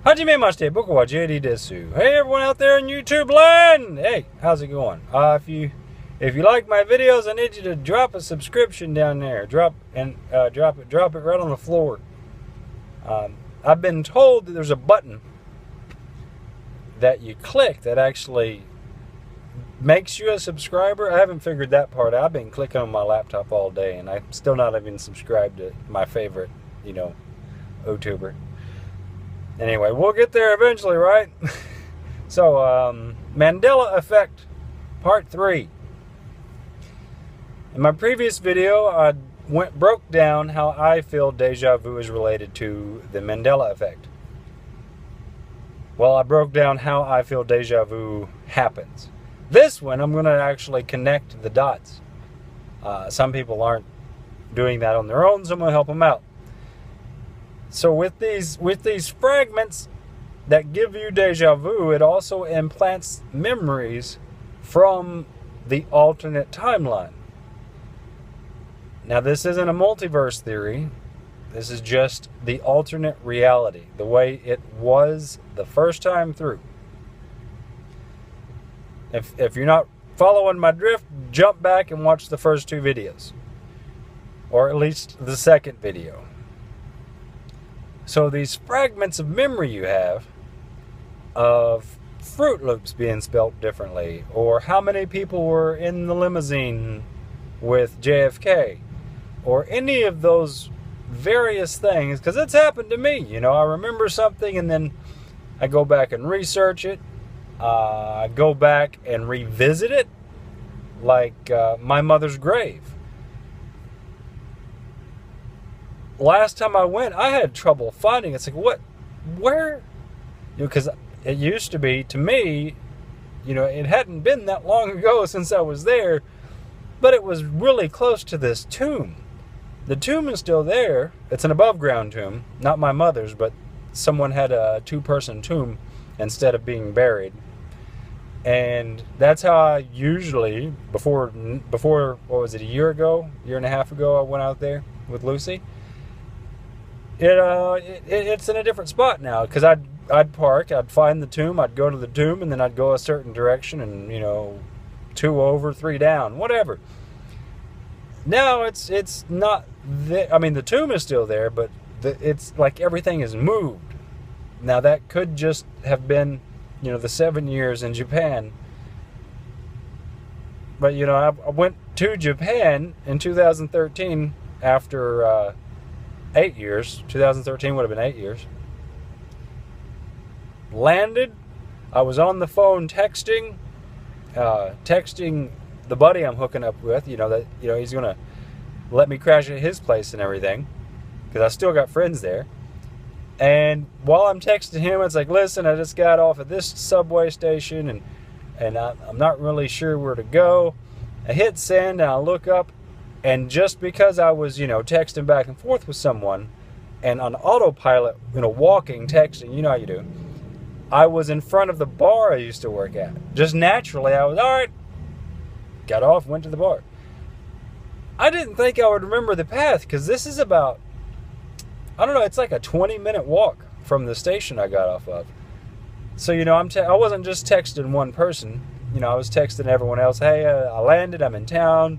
Hajimemashite, boku wa JD desu. Hey everyone out there in YouTube land! Hey, how's it going? If you like my videos, I need you to drop a subscription down there. Drop it right on the floor. I've been told that there's a button that you click that actually makes you a subscriber. I haven't figured that part out. I've been clicking on my laptop all day, and I'm still not even subscribed to my favorite, YouTuber. Anyway, we'll get there eventually, right? So, Mandela Effect, Part 3. In my previous video, I broke down how I feel deja vu is related to the Mandela Effect. Well, I broke down how I feel deja vu happens. This one, I'm going to actually connect the dots. Some people aren't doing that on their own, so I'm going to help them out. So with these fragments that give you deja vu, it also implants memories from the alternate timeline. Now, this isn't a multiverse theory. This is just the alternate reality, the way it was the first time through. If you're not following my drift, jump back and watch the first 2 videos. Or at least the second video. So these fragments of memory you have of Fruit Loops being spelt differently, or how many people were in the limousine with JFK, or any of those various things, because it's happened to me. I remember something and then I go back and research it. I go back and revisit it, like my mother's grave. Last time I went, I had trouble finding it. It's like, where? Because it used to be, to me, it hadn't been that long ago since I was there, but it was really close to this tomb. The tomb is still there. It's an above ground tomb, not my mother's, but someone had a 2-person tomb instead of being buried. And that's how I usually, before what was it, a year and a half ago, I went out there with Lucy. It's in a different spot now, because I'd park, I'd find the tomb, I'd go to the tomb, and then I'd go a certain direction, and 2 over, 3 down, whatever. Now it's not there. I mean, the tomb is still there, but it's like everything is moved. Now that could just have been the 7 years in Japan. But I went to Japan in 2013 after 8 years. 2013 would have been 8 years. Landed. I was on the phone texting the buddy I'm hooking up with. He's gonna let me crash at his place and everything, because I still got friends there. And while I'm texting him, it's like, listen, I just got off at this subway station, and I'm not really sure where to go. I hit send, and I look up, and just because I was texting back and forth with someone, and on autopilot, walking, texting, how you do, I was in front of the bar I used to work at. Just naturally, I was, all right, got off, went to the bar. I didn't think I would remember the path, because this is about, I don't know, it's like a 20-minute walk from the station I got off of. So, I wasn't just texting one person. I was texting everyone else, hey, I landed, I'm in town.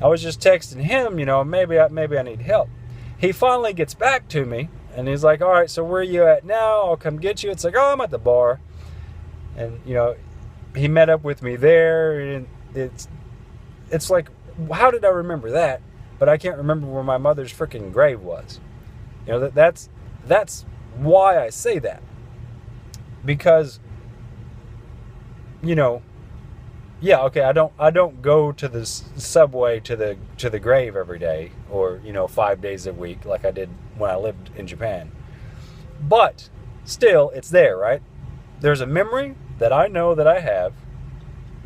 I was just texting him, maybe I need help. He finally gets back to me, and he's like, all right, so where are you at now? I'll come get you. It's like, oh, I'm at the bar. And, he met up with me there, and it's like, how did I remember that? But I can't remember where my mother's freaking grave was. That's why I say that. Because, yeah, okay, I don't go to the subway to the grave every day, or 5 days a week like I did when I lived in Japan. But still, it's there, right? There's a memory that I know that I have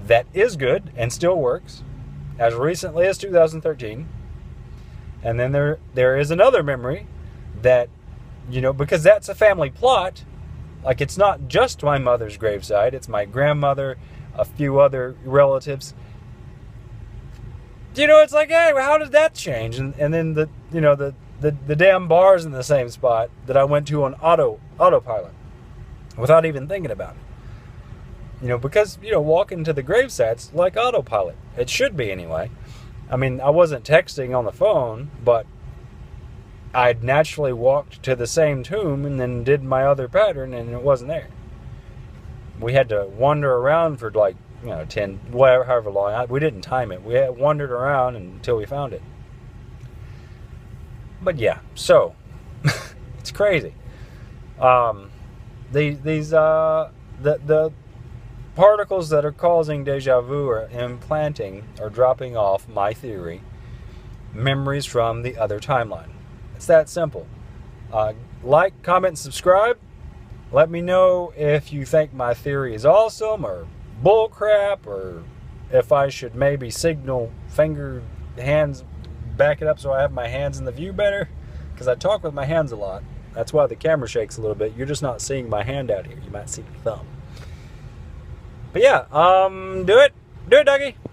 that is good and still works, as recently as 2013. And then there is another memory that, because that's a family plot. Like, it's not just my mother's graveside, it's my grandmother, a few other relatives. It's like, hey, how did that change? And then the damn bar's in the same spot that I went to on autopilot. without even thinking about it. Because, walking to the gravesites like autopilot. It should be anyway. I mean, I wasn't texting on the phone, but I'd naturally walked to the same tomb and then did my other pattern, and it wasn't there. We had to wander around for 10, whatever, however long. We didn't time it. We had wandered around until we found it. But yeah, so it's crazy. The particles that are causing deja vu are implanting or dropping off my theory memories from the other timeline. It's that simple. Like, comment, and subscribe. Let me know if you think my theory is awesome or bullcrap, or if I should maybe signal, finger, hands, back it up so I have my hands in the view better, because I talk with my hands a lot. That's why the camera shakes a little bit. You're just not seeing my hand out here. You might see the thumb. But yeah, do it, Dougie.